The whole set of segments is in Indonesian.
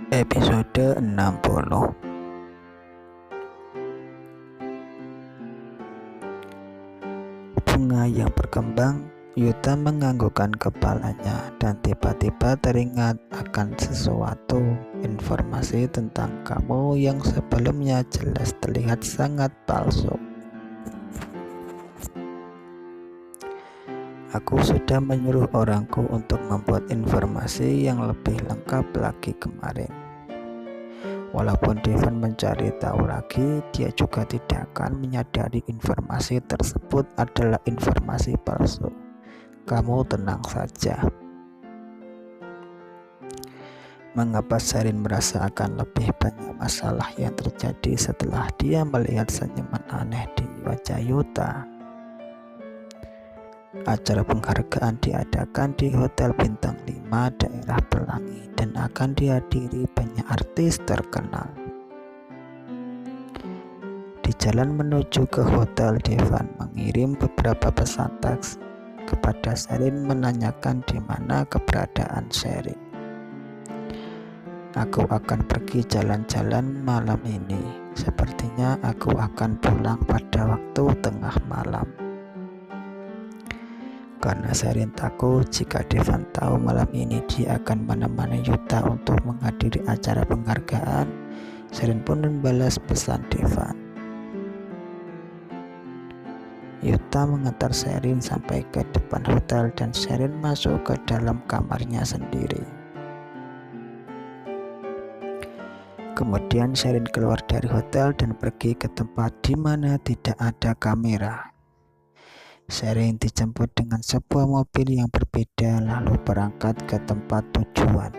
Episode 60. Bunga yang berkembang. Yuta menganggukkan kepalanya dan tiba-tiba teringat akan sesuatu. Informasi tentang kamu yang sebelumnya jelas terlihat sangat palsu. Aku sudah menyuruh orangku untuk membuat informasi yang lebih lengkap lagi kemarin. Walaupun Devon mencari tahu lagi, dia juga tidak akan menyadari informasi tersebut adalah informasi palsu. Kamu tenang saja. Mengapa Sherin merasa akan lebih banyak masalah yang terjadi setelah dia melihat senyuman aneh di wajah Yuta? Acara penghargaan diadakan di Hotel Bintang 5 daerah Pelangi dan akan dihadiri banyak artis terkenal. Di jalan menuju ke hotel, Devon mengirim beberapa pesan teks kepada Sherin menanyakan di mana keberadaan Sherin. Aku akan pergi jalan-jalan malam ini. Sepertinya aku akan pulang pada waktu tengah malam. Karena Sherin takut jika Devon tahu malam ini dia akan menemani Yuta untuk menghadiri acara penghargaan, Sherin pun membalas pesan Devon. Yuta mengantar Sherin sampai ke depan hotel dan Sherin masuk ke dalam kamarnya sendiri. Kemudian Sherin keluar dari hotel dan pergi ke tempat di mana tidak ada kamera. Sherin dijemput dengan sebuah mobil yang berbeda lalu berangkat ke tempat tujuan.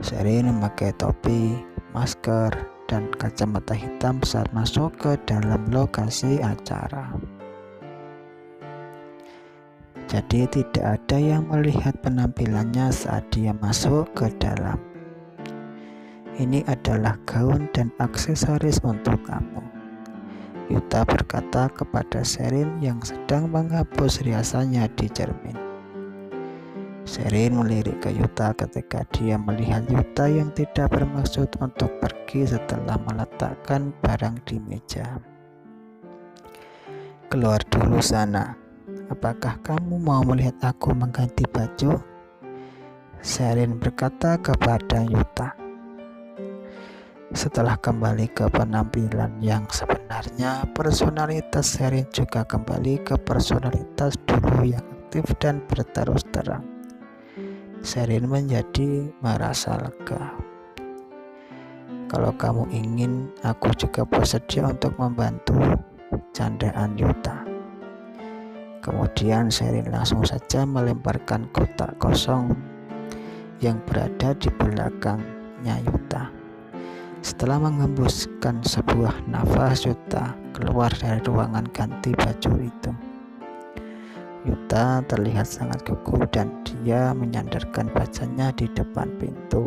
Sherin memakai topi, masker, dan kacamata hitam saat masuk ke dalam lokasi acara. Jadi tidak ada yang melihat penampilannya saat dia masuk ke dalam. Ini adalah gaun dan aksesoris untuk kamu, Yuta berkata kepada Sherin yang sedang menghapus riasannya di cermin. Sherin melirik ke Yuta ketika dia melihat Yuta yang tidak bermaksud untuk pergi setelah meletakkan barang di meja. Keluar dulu sana. Apakah kamu mau melihat aku mengganti baju? Sherin berkata kepada Yuta. Setelah kembali ke penampilan yang sebenarnya, personalitas Sherin juga kembali ke personalitas dulu yang aktif dan berterus terang. Sherin menjadi merasa lega. Kalau kamu ingin, aku juga bersedia untuk membantu, candaan Yuta. Kemudian Sherin langsung saja melemparkan kotak kosong yang berada di belakangnya Yuta. Setelah menghembuskan sebuah nafas, Yuta keluar dari ruangan ganti baju itu. Yuta terlihat sangat gugup dan dia menyandarkan bacanya di depan pintu.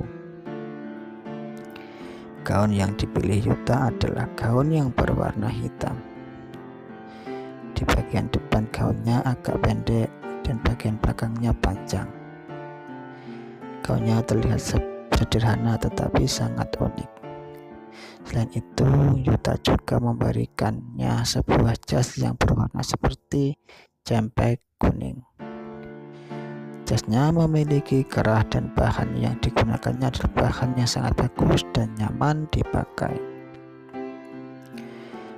Gaun yang dipilih Yuta adalah gaun yang berwarna hitam. Di bagian depan gaunnya agak pendek dan bagian belakangnya panjang. Gaunnya terlihat sederhana tetapi sangat unik. Selain itu, Yuta juga memberikannya sebuah jas yang berwarna seperti cempek kuning. Jasnya memiliki kerah dan bahan yang digunakannya adalah bahan yang sangat bagus dan nyaman dipakai.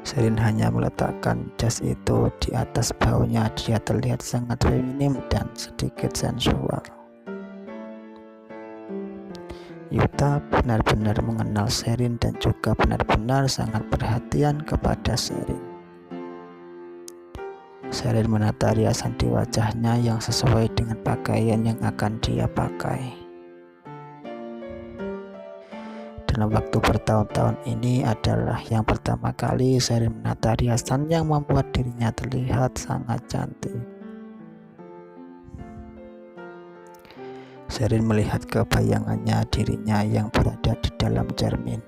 Sherin hanya meletakkan jas itu di atas bahunya. Dia terlihat sangat feminim dan sedikit sensual. Yuta benar-benar mengenal Sherin dan juga benar-benar sangat perhatian kepada Sherin. Sherin menata riasan di wajahnya yang sesuai dengan pakaian yang akan dia pakai. Dalam waktu bertahun-tahun ini adalah yang pertama kali Sherin menata riasan yang membuat dirinya terlihat sangat cantik. Sherin melihat ke bayangannya dirinya yang berada di dalam cermin.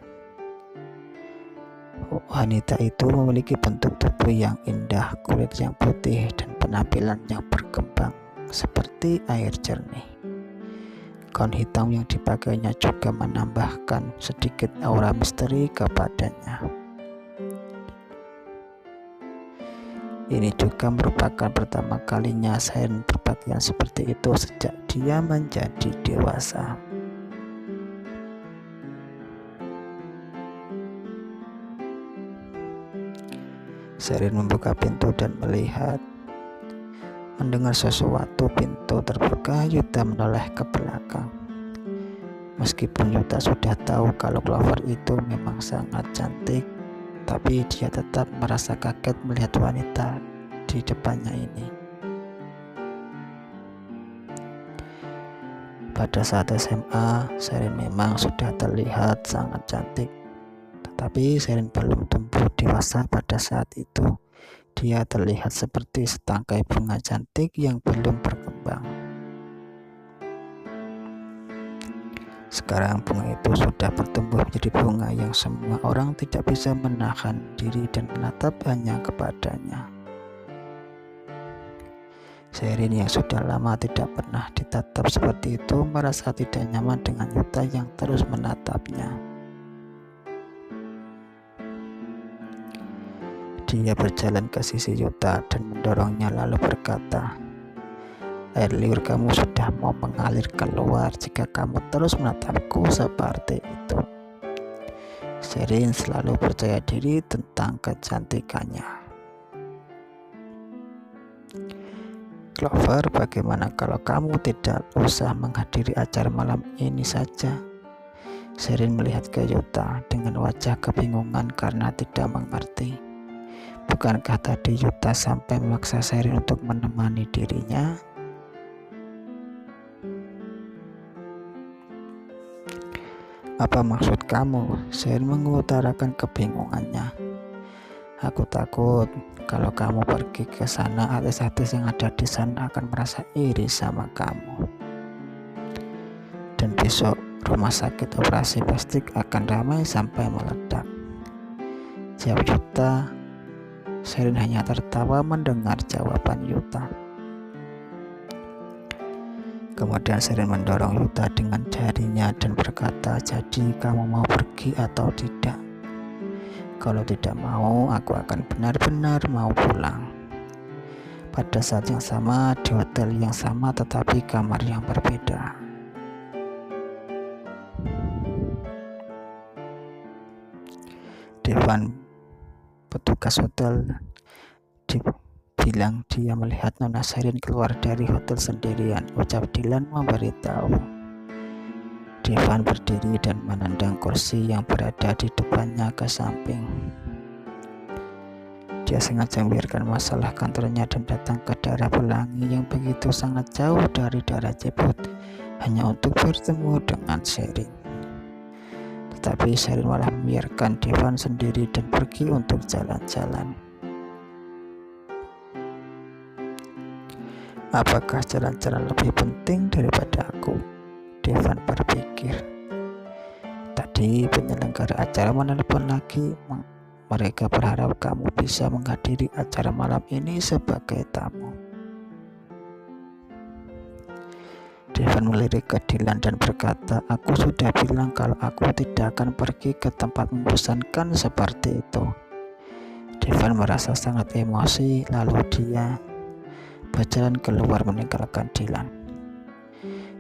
Wanita itu memiliki bentuk tubuh yang indah, kulit yang putih, dan penampilan yang berkembang seperti air jernih. gaun hitam yang dipakainya juga menambahkan sedikit aura misteri kepadanya. Ini juga merupakan pertama kalinya Seren berpakaian seperti itu sejak dia menjadi dewasa. Seren membuka pintu dan mendengar sesuatu. Pintu terbuka, Yuta menoleh ke belakang. Meskipun Yuta sudah tahu kalau Clover itu memang sangat cantik, tapi dia tetap merasa kaget melihat wanita di depannya ini. Pada saat SMA, Seren memang sudah terlihat sangat cantik, tetapi Seren belum tumbuh dewasa pada saat itu. Dia terlihat seperti setangkai bunga cantik yang belum berkembang. Sekarang bunga itu sudah bertumbuh menjadi bunga yang semua orang tidak bisa menahan diri dan menatap hanya kepadanya. Seren yang sudah lama tidak pernah ditatap seperti itu merasa tidak nyaman dengan Yuta yang terus menatapnya. Dia berjalan ke sisi Yuta dan mendorongnya lalu berkata, "Air liur kamu sudah mau mengalir keluar jika kamu terus menatapku seperti itu." Seren selalu percaya diri tentang kecantikannya. "Clover, bagaimana kalau kamu tidak usah menghadiri acara malam ini saja?" Seren melihat ke Yuta dengan wajah kebingungan karena tidak mengerti. Bukankah tadi Yuta sampai memaksa Seren untuk menemani dirinya? "Apa maksud kamu?" Seren mengutarakan kebingungannya. "Aku takut kalau kamu pergi ke sana, artis-artis yang ada di sana akan merasa iri sama kamu. Dan besok rumah sakit operasi plastik akan ramai sampai meledak." Jawab Yuta. Seren hanya tertawa mendengar jawaban Yuta. Kemudian Seren mendorong Yuta dengan jarinya dan berkata, "Jadi kamu mau pergi atau tidak? Kalau tidak mau, aku akan benar-benar mau pulang." Pada saat yang sama, di hotel yang sama tetapi kamar yang berbeda. Devan, petugas hotel, bilang dia melihat Nona Seren keluar dari hotel sendirian. Ucap Dylan memberitahu. Devan berdiri dan menendang kursi yang berada di depannya ke samping. Dia sengaja membiarkan masalah kantornya dan datang ke daerah Pelangi yang begitu sangat jauh dari daerah Ceput hanya untuk bertemu dengan Seren. Tetapi Seren malah membiarkan Devan sendiri dan pergi untuk jalan-jalan. "Apakah jalan-jalan lebih penting daripada aku?" Devan berpikir. Tadi penyelenggara acara menelepon lagi. Mereka berharap kamu bisa menghadiri acara malam ini sebagai tamu. Devan melirik ke Dylan dan berkata, "Aku sudah bilang kalau aku tidak akan pergi ke tempat membosankan seperti itu." Devan merasa sangat emosi, lalu dia berjalan keluar meninggalkan Dylan.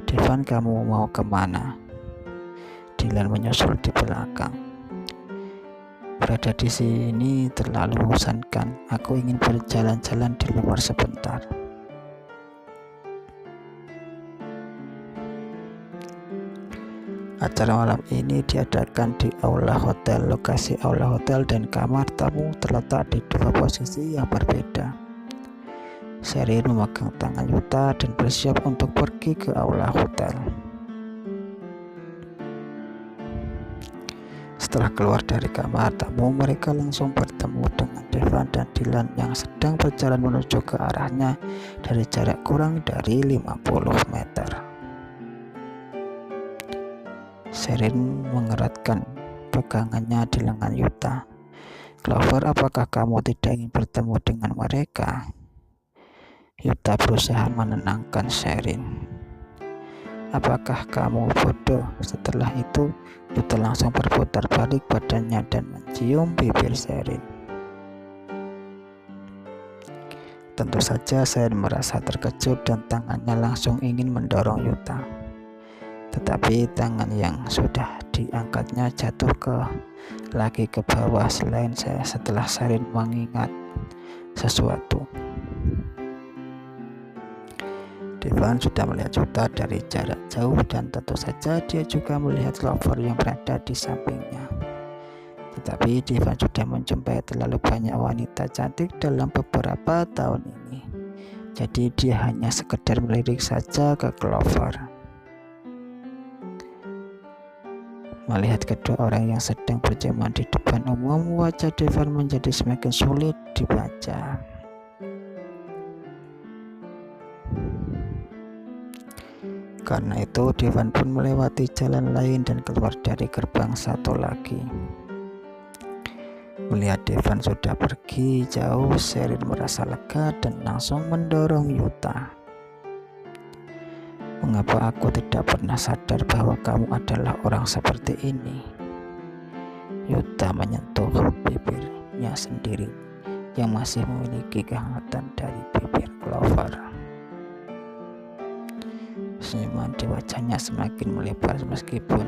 "Devan, kamu mau kemana?" Dylan menyusul di belakang. "Berada di sini terlalu membosankan. Aku ingin berjalan-jalan di luar sebentar." Acara malam ini diadakan di Aula Hotel. Lokasi Aula Hotel dan kamar tamu terletak di dua posisi yang berbeda. Seren memegang tangan Yuta dan bersiap untuk pergi ke Aula Hotel. Setelah keluar dari kamar tamu, mereka langsung bertemu dengan Devan dan Dylan yang sedang berjalan menuju ke arahnya dari jarak kurang dari 50 meter. Seren mengeratkan pegangannya di lengan Yuta. "Clover, apakah kamu tidak ingin bertemu dengan mereka?" Yuta berusaha menenangkan Seren. Apakah kamu bodoh? Setelah itu Yuta langsung berputar balik badannya dan mencium bibir Sherin. Tentu saja Sherin merasa terkejut dan tangannya langsung ingin mendorong Yuta. Tetapi tangan yang sudah diangkatnya jatuh lagi ke bawah setelah Sherin mengingat sesuatu. Devon sudah melihat Yuta dari jarak jauh dan tentu saja dia juga melihat Clover yang berada di sampingnya. Tetapi Devon sudah menjumpai terlalu banyak wanita cantik dalam beberapa tahun ini. Jadi dia hanya sekedar melirik saja ke Clover. Melihat kedua orang yang sedang berjamaah di depan umum, wajah Devon menjadi semakin sulit dibaca. Karena itu Devon pun melewati jalan lain dan keluar dari gerbang satu lagi. Melihat Devon sudah pergi jauh, Sherin merasa lega dan langsung mendorong Yuta. Mengapa aku tidak pernah sadar bahwa kamu adalah orang seperti ini? Yuta menyentuh bibirnya sendiri yang masih memiliki kehangatan dari bibir Clover. Senyuman di wajahnya semakin melebar meskipun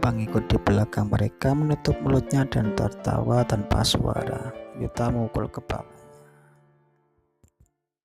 pengikut di belakang mereka menutup mulutnya dan tertawa tanpa suara. Yuta memukul kepala.